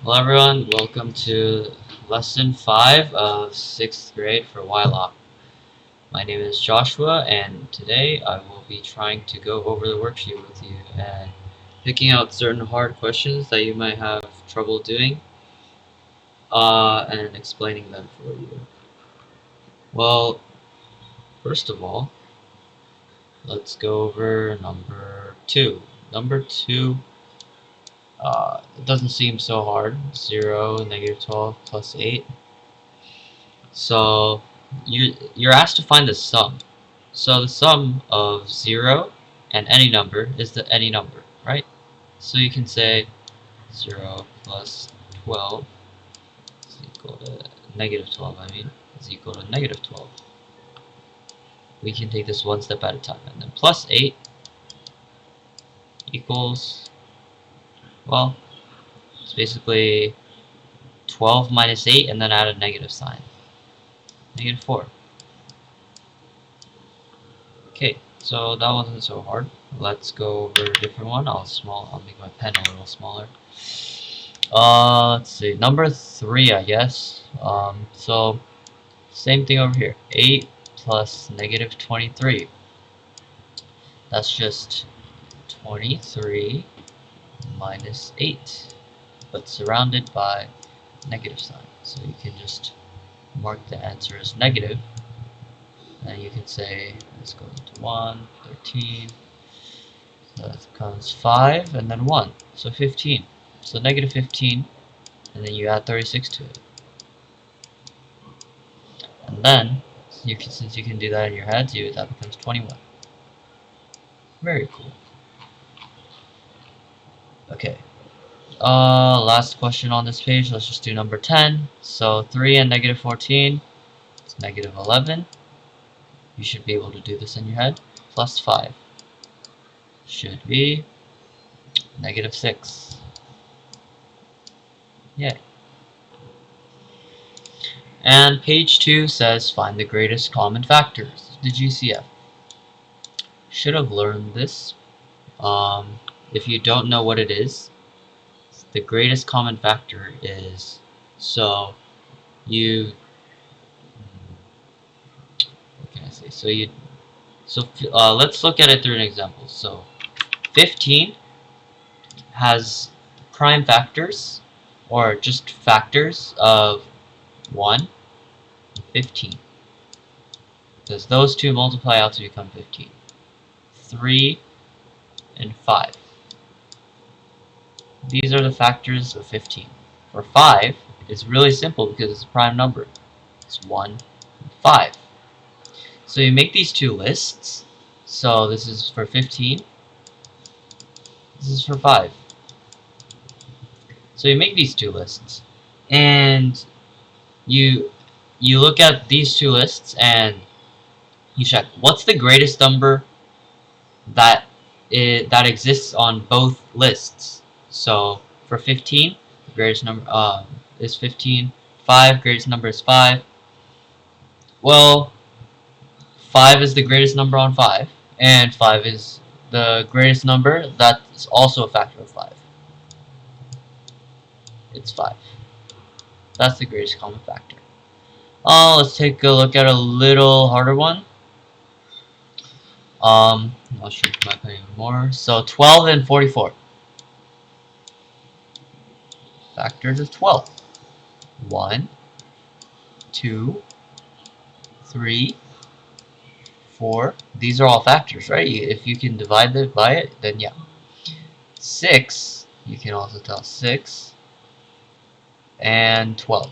Hello everyone, welcome to lesson 5 of 6th grade for YLOC. My name is Joshua and today I will be trying to go over the worksheet with you and picking out certain hard questions that you might have trouble doing and explaining them for you. Well, first of all, let's go over number 2. Number 2, it doesn't seem so hard. 0, negative 12, plus 8. So you're asked to find the sum. So the sum of 0 and any number is the any number, right? So you can say 0 plus 12 is equal to negative 12, is equal to negative 12. We can take this one step at a time. And then plus 8 equals, well, it's basically 12 minus 8 and then add a negative sign. Negative 4. Okay, so that wasn't so hard. Let's go over a different one. I'll make my pen a little smaller. Let's see, number 3, I guess. So same thing over here. 8 plus negative 23. That's just 23 minus 8, but surrounded by negative sign. So you can just mark the answer as negative. And you can say this goes into 1, 13, so that becomes 5, and then 1, so 15. So negative 15, and then you add 36 to it. And then, since you can do that in your head, that becomes 21. Very cool. Okay. Last question on this page, let's just do number 10. So 3 and negative 14, it's negative 11. You should be able to do this in your head. Plus 5 should be negative 6. Yay. And page 2 says find the greatest common factors, the GCF. Should have learned this. If you don't know what it is, the greatest common factor is, what can I say? Let's look at it through an example. So 15 has prime factors, or just factors of 1 and 15. Because those two multiply out to become 15. 3 and 5. These are the factors of 15. For 5, it's really simple because it's a prime number. It's 1 and 5. So you make these two lists. So this is for 15. This is for 5. So you make these two lists. And you look at these two lists and you check what's the greatest number that exists on both lists. So for 15, the greatest number is 15. 5, greatest number is 5. Well, 5 is the greatest number on 5, and 5 is the greatest number that's also a factor of 5. It's 5. That's the greatest common factor. Let's take a look at a little harder one. I'll shrink my pen even more. So 12 and 44. Factors of 12. 1, 2, 3, 4. These are all factors, right? If you can divide it by it, then yeah. 6, you can also tell 6, and 12.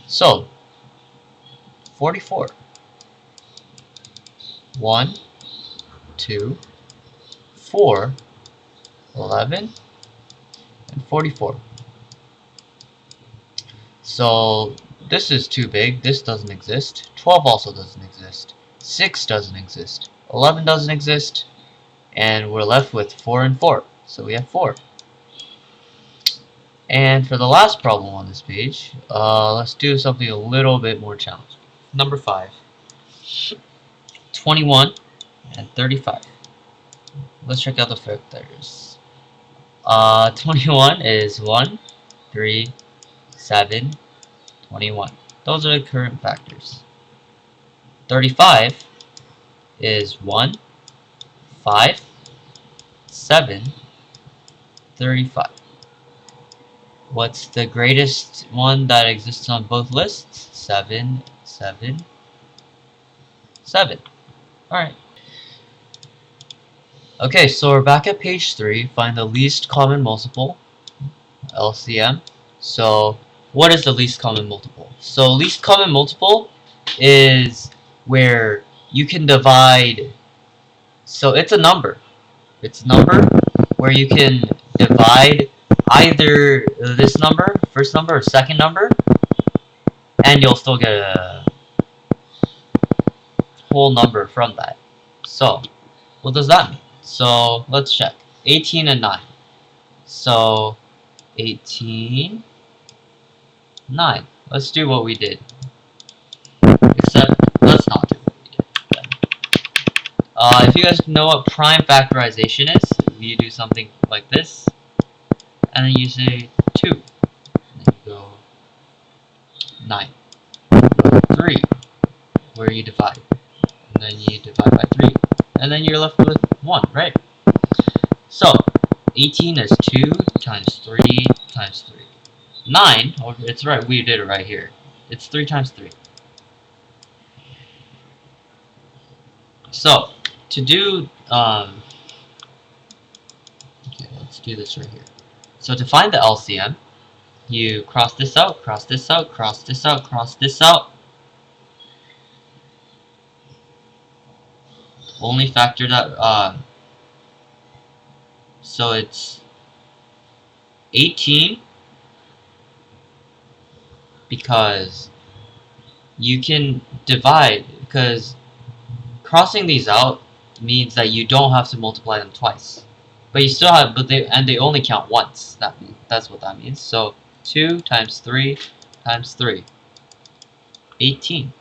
So 44. 1, 2, 4, 11, and 44. So this is too big. This doesn't exist. 12 also doesn't exist. 6 doesn't exist. 11 doesn't exist. And we're left with 4 and 4. So we have 4. And for the last problem on this page, let's do something a little bit more challenging. Number 5. 21 and 35. Let's check out the factors. 21 is 1, 3, 7, 21. Those are the current factors. 35 is 1, 5, 7, 35. What's the greatest one that exists on both lists? 7, 7, 7. Alright. Okay, so we're back at page 3. Find the least common multiple, LCM. So, what is the least common multiple? So, least common multiple is where you can divide. So, it's a number. It's a number where you can divide either this number, first number, or second number, and you'll still get a whole number from that. So, what does that mean? So, let's check. 18 and 9. So, 18, 9. Let's do what we did. Except, let's not do what we did. Then. If you guys know what prime factorization is, you do something like this, and then you say 2. And then you go 9. You go 3, where you divide. And then you divide by 3. And then you're left with 1, right? So, 18 is 2 times 3 times 3. 9, it's right, we did it right here. It's 3 times 3. So, to do, okay, let's do this right here. So to find the LCM, you cross this out, cross this out, cross this out, cross this out. Only factor that, so it's 18, because you can divide, because crossing these out means that you don't have to multiply them twice. But you still have, they only count once. That's what that means. So 2 times 3 times 3. 18.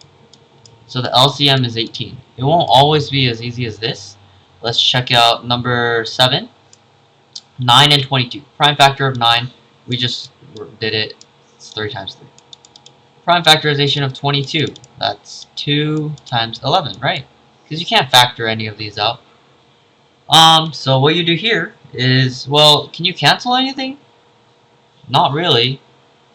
So the LCM is 18. It won't always be as easy as this. Let's check out number 7. 9 and 22. Prime factor of 9. We just did it. It's 3 times 3. Prime factorization of 22. That's 2 times 11, right? Because you can't factor any of these out. So what you do here is, well, can you cancel anything? Not really.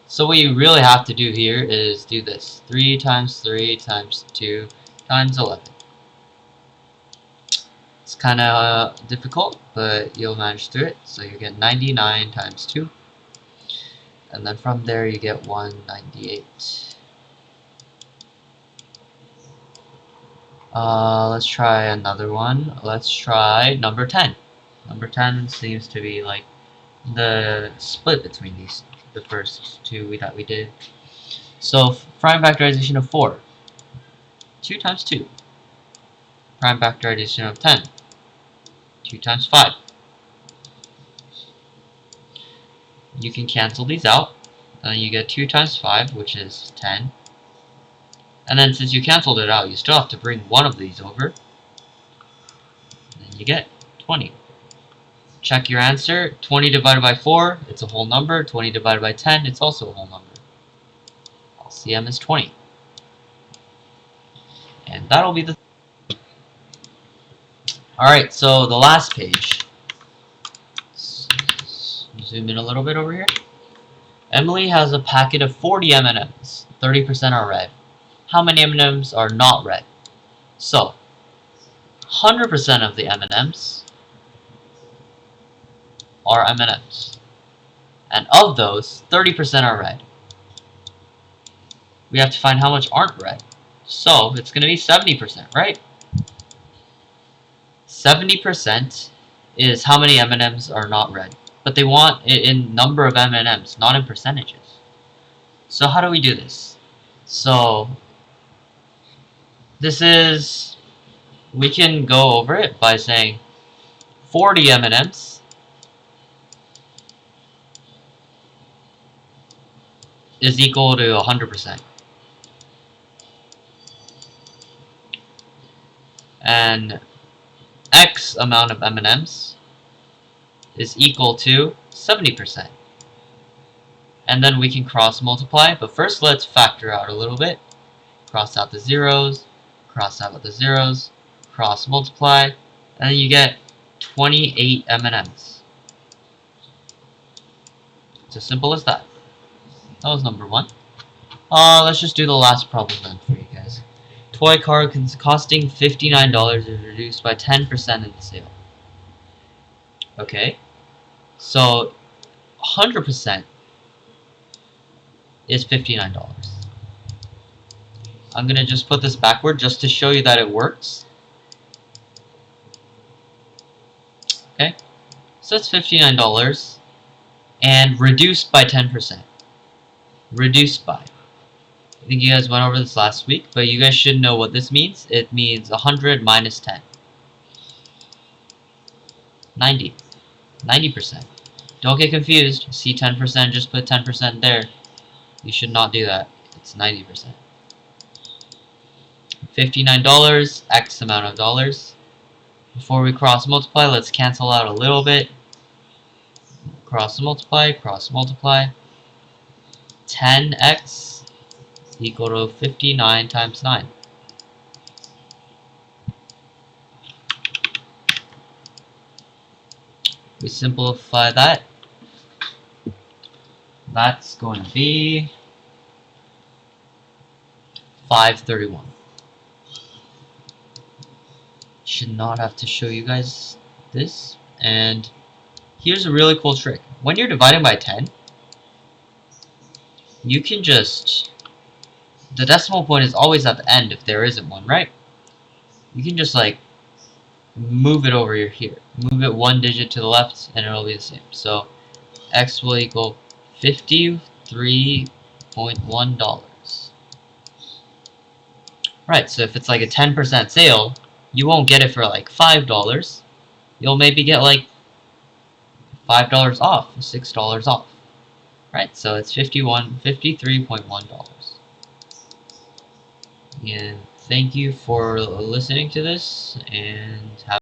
So what you really have to do here is do this. 3 times 3 times 2 times 11. It's kind of difficult, but you'll manage through it. So you get 99 times 2. And then from there you get 198. Let's try another one. Let's try number 10. Number 10 seems to be like the split between these, the first two that we did. So prime factorization of 4. 2 times 2. Prime factorization of 10. 2 times 5. You can cancel these out. And then you get 2 times 5, which is 10. And then since you canceled it out, you still have to bring one of these over. And then you get 20. Check your answer. 20 divided by 4, it's a whole number. 20 divided by 10, it's also a whole number. LCM is 20. And that'll be the... Alright, so the last page. Let's zoom in a little bit over here. Emily has a packet of 40 M&Ms. 30% are red. How many M&Ms are not red? So, 100% of the M&Ms are M&Ms. And of those, 30% are red. We have to find how much aren't red. So, it's going to be 70%, right? 70% is how many M&Ms are not red. But they want it in number of M&Ms, not in percentages. So how do we do this? So, this is, we can go over it by saying 40 M&Ms is equal to 100%. And X amount of M&Ms is equal to 70%. And then we can cross multiply, but first let's factor out a little bit. Cross out the zeros, cross out the zeros, cross multiply, and then you get 28 M&Ms. It's as simple as that. That was number 1. Let's just do the last problem then for you guys. Toy car costing $59 is reduced by 10% in the sale. Okay, so 100% is $59. I'm gonna just put this backward just to show you that it works. Okay, so it's $59 and reduced by 10%. Reduced by. I think you guys went over this last week, but you guys should know what this means. It means 100 minus 10. 90. 90%. Don't get confused. See 10%, just put 10% there. You should not do that. It's 90%. $59, X amount of dollars. Before we cross multiply, let's cancel out a little bit. Cross multiply, 10x equal to 59 times 9. We simplify that. That's going to be 531. Should not have to show you guys this. And here's a really cool trick. When you're dividing by 10, you can just, the decimal point is always at the end if there isn't one, right? You can just like move it over here. Move it one digit to the left and it'll be the same. So X will equal $53.1. Right, so if it's like a 10% sale, you won't get it for like $5. You'll maybe get like $5 off, $6 off. Right, so it's $53.1. And thank you for listening to this, and have